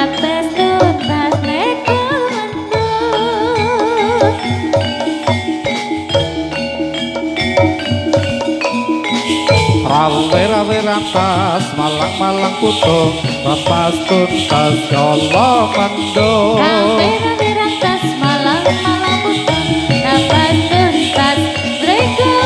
Dates tuntas rekomendo. Rawe-rawe rantas malang-malang putung lepas tuntas jolo mendo. Rawe-rawe rantas malang-malang putung lepas tuntas rekomendo.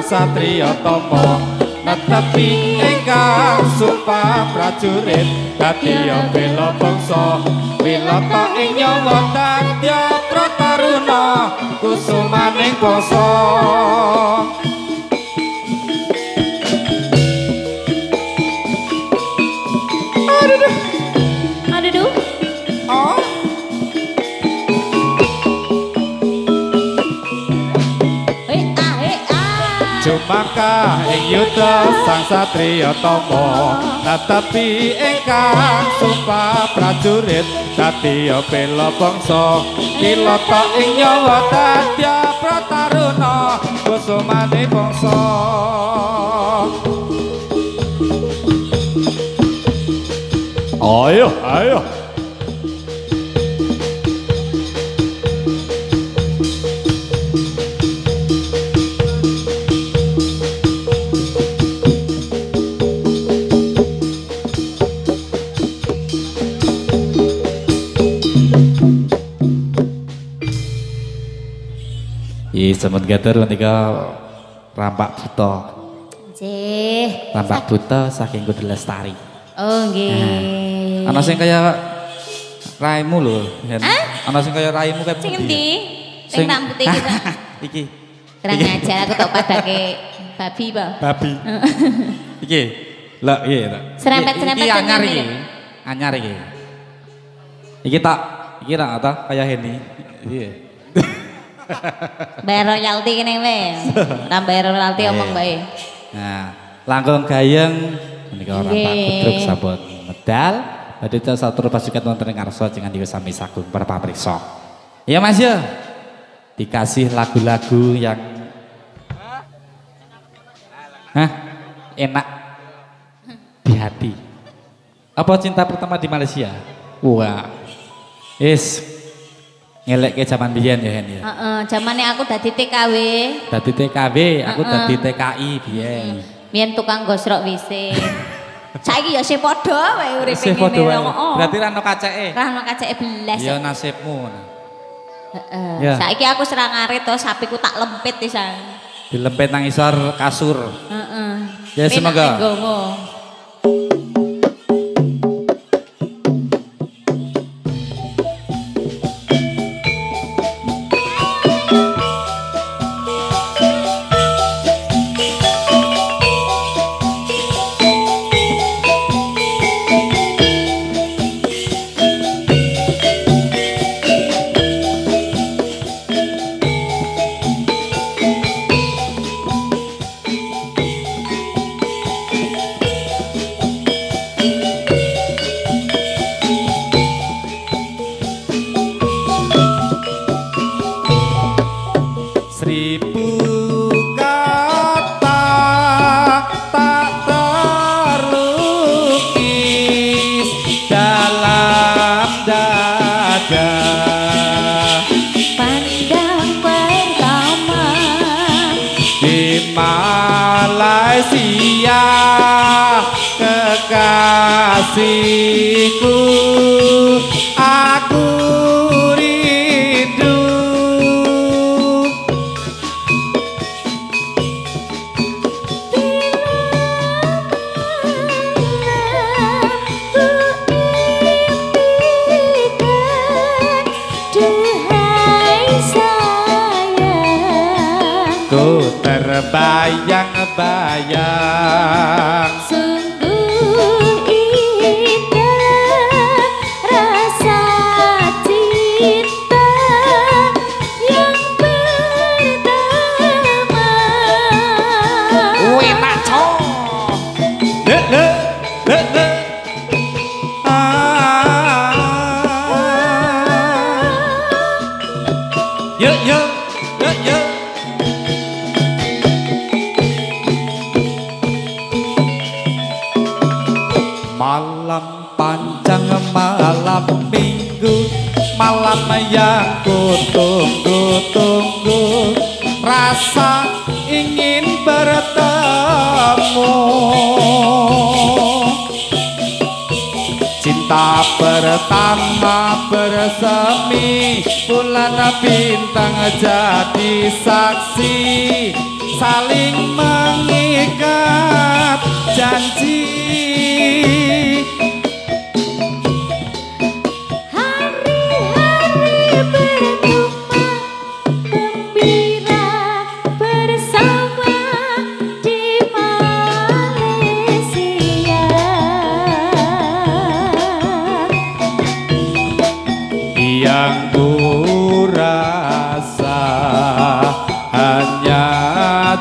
Satria Tama netepi ingkang supa prajurit kadya bela bangsa wilata ing nyawa dadya prataruna kusumaning basa Aduh oh Jumaka ing yuda sang satriya tama netepi ingkang sumpah prajurit kadya bela bangsa pilata ing nyawa dadya prataruna mane bangsa. Ayo, ayo. Semen gater menika rampak buta. Nggih. Rampak buta saking Kudu Lestari. Oh nggih. Ana sing kaya raimu lho, Hen. Ana sing kaya raimu kayak Sing endi? Sing rambut iki ta. Iki. Kurang ajar aku tok padake babi, Pak. Babi. Iki. Lah, iya ta. Serempet-serempet iki anyar ini. iki. Anyar iki. Iki tak ta kaya Heni. Iya. Bayar royalti kene wis. Ora bayar royalti omong bae. Nah, langkung gayeng menika ora Pak Budruk sampun medal. Badhe satur pasukan wonten ing ngarsa jenengan iki sami sagung para pamirsa. Iya Mas ya. Dikasih lagu-lagu yang enak di hati. Apa cinta pertama di Malaysia? Wah. Ngelek ke zaman biyen ya Hen ya. Heeh, zamane aku dadi TKW. Dadi TKW, aku dadi TKI biyen. Biyen tukang gosrok WC. Saiki ya sing padha wae uripe Sing padha ngene. wae. Berarti ra ono kaceke. Ra ono kaceke belas. Ya nasibmu. Heeh. Ya. Saiki aku serang ngarit to sapiku tak lempit pisan. Dilempet nang isor kasur. Heeh. Ya semoga. Malaysia kekasihku, aku rindu. Terbayang-bayang sungguh indah rasa cinta yang pertama. Enak cok. Yuk. Malam panjang, malam minggu, malam yang kutunggu-tunggu, rasa ingin bertemu. Cinta pertama bersemi, bulan bintang jadi saksi, saling mengikat janji. Hari-hari bergema gembira bersama di Malaysia. Yang ku rasa hanya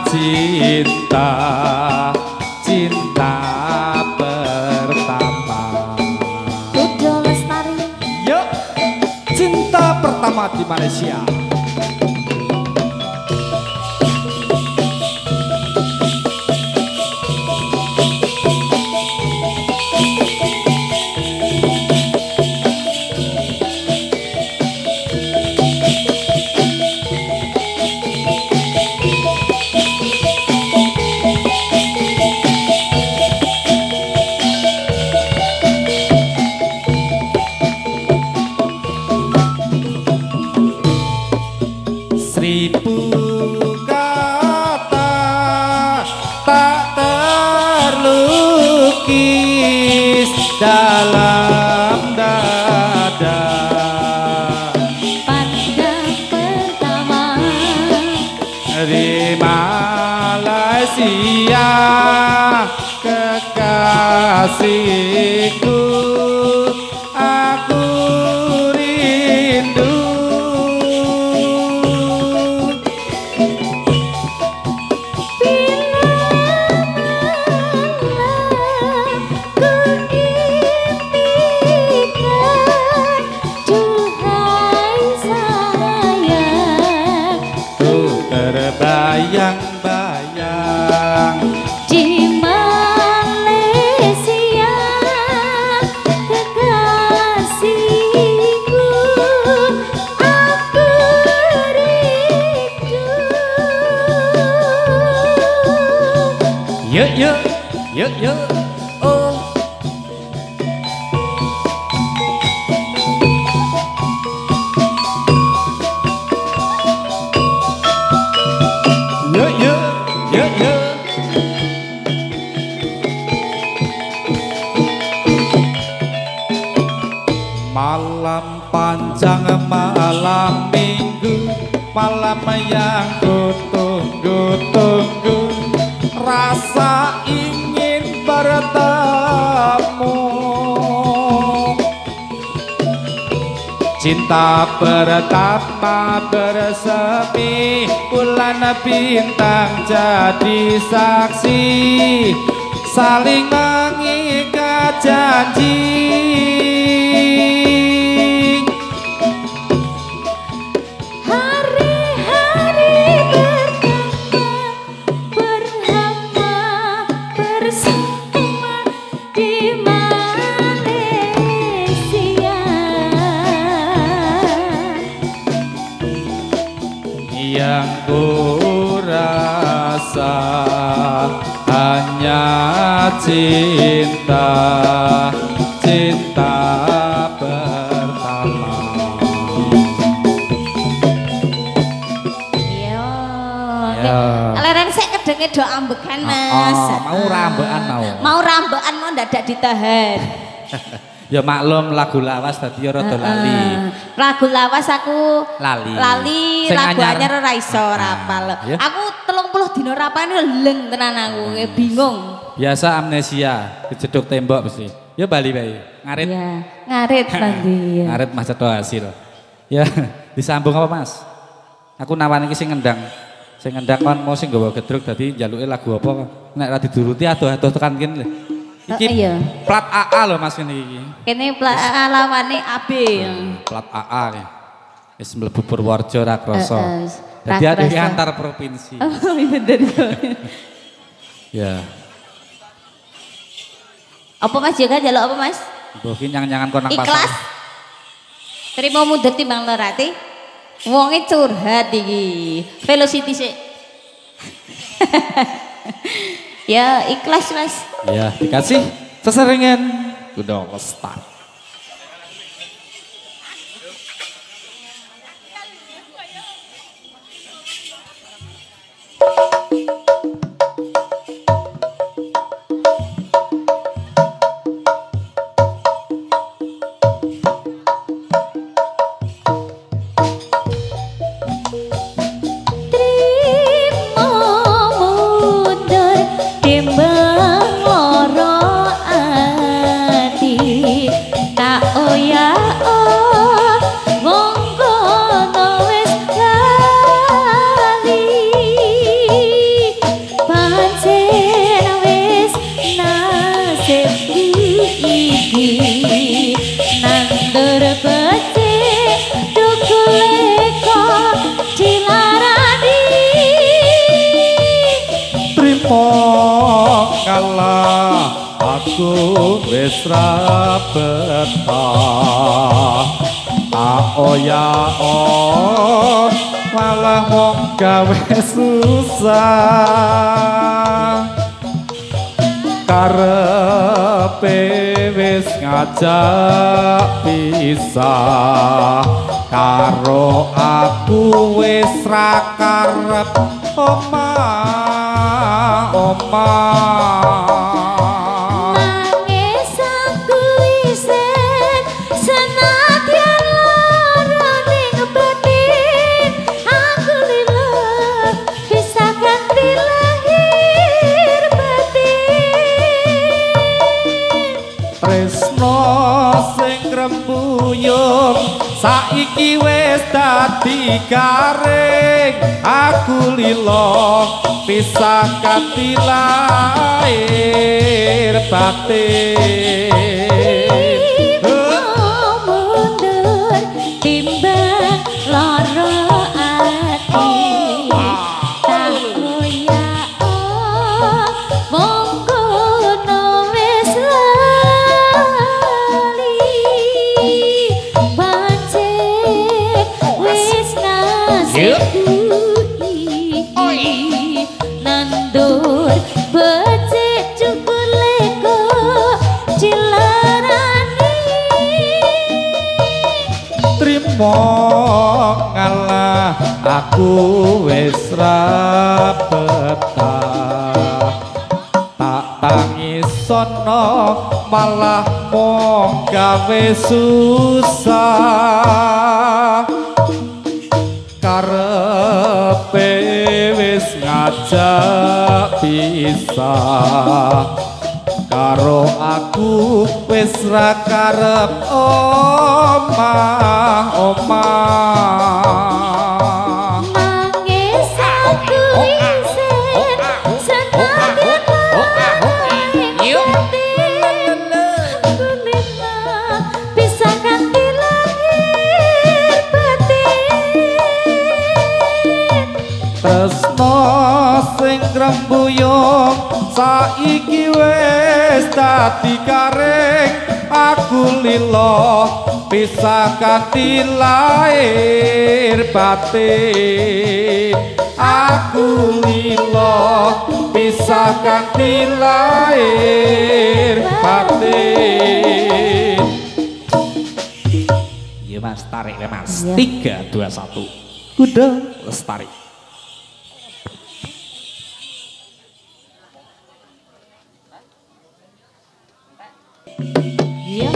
cinta pertama. Kudu Lestari. Yuk, cinta pertama di Malaysia. Seribu kata tak terlukis dalam dada. Pada pertama Di Malaysia kekasihku aku rindu. Bayang-bayang di Malaysia kekasihku aku rindu. Yuk yuk yuk yuk oh. Yuk yuk yuk yuk. Malam panjang malam minggu, malam yang kutunggu-tunggu, rasa ingin bertemu. Cinta pertama bersemi, bulan bintang jadi saksi, saling mengikat janji. Hari-hari berhamba bersama di Malaysia. Yang ku rasa hanya cinta, cinta pertama. Iya. Ya. Leren sik kedenge do ambekan, Mas. Mau rambekan mau. Mau rambekan mau ndadak ditahan. Ya maklum lagu lawas tadi rada lali. Lagu lawas aku Lali. Sing lagu anyar. anyar ora iso rapal. Ya. Aku 30 dina rapane leng tenan aku, bingung. Biasa amnesia, kejeduk tembok mesti. Ya bali bae. Ngarit. Iya, ngarit nanti. Ya. Ngarit Mas Cedo hasil. Ya, disambung apa Mas? Aku nawani iki sing ngendang. Sing ngendang kon mau sing nggawa gedruk dadi njaluke lagu apa? Nek ra diduruti adoh-adoh tekan kene lho. Iki iya. plat AA lho Mas kene iki. Kene lawane AB. Plat AA nih. Wis mlebu Purworejo ra krasa. Ra Dadi ada krasa. antar provinsi. Oh, iya bener. Ya. Apa Mas jaga jaluk apa Mas? Mungkin nyang-nyangan kon nang pasar. Ikhlas. Terima mundur timbang lerati. Wonge curhat iki. Velocity sik. Ya ikhlas Mas. Ya, dikasih seseringan. Udah start. Terima mundur timbang loro ati. Tak oya wong kono wis lali. Pancen wis nasibku iki nandur becik tukule kok dilarani. Trimo kalah aku wis ra betah. Ya malah wong gawe susah. Karepe wis ngajak pisah, karo aku wis ra karep omah nangis aku isen senadyan lara ning batin aku lila bisa ganti lahir batin tresno sing rembuyung saiki wis dadi garing aku lilo pisah kanthi lahir batin mundur timbang lara ati tak koyak mongko wis lali pancen wis nasibku nandur becik cukur leko cilarani trimo ngalah aku wis ra betah tak tangisono malah mung gawe susah karepe wis ngajak pisah karo aku wis ra karep omah nangis aku isen senadyan aku lila bisa ganti lahir batin tresno sing grembuyung saiki wis dadi garing aku lilo pisah kanthi lahir batin aku lilo pisah kanthi lahir batin ya mas tarik ya mas 3 2 1 kuda lestari iya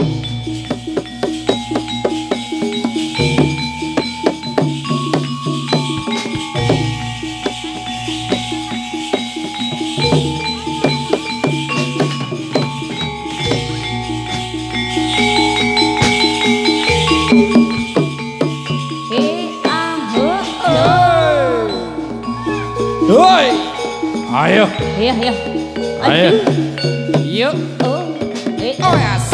Hoi ayo iya iya ayo yuk oh oh yes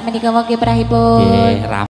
menika monggo prahipun. Nggih,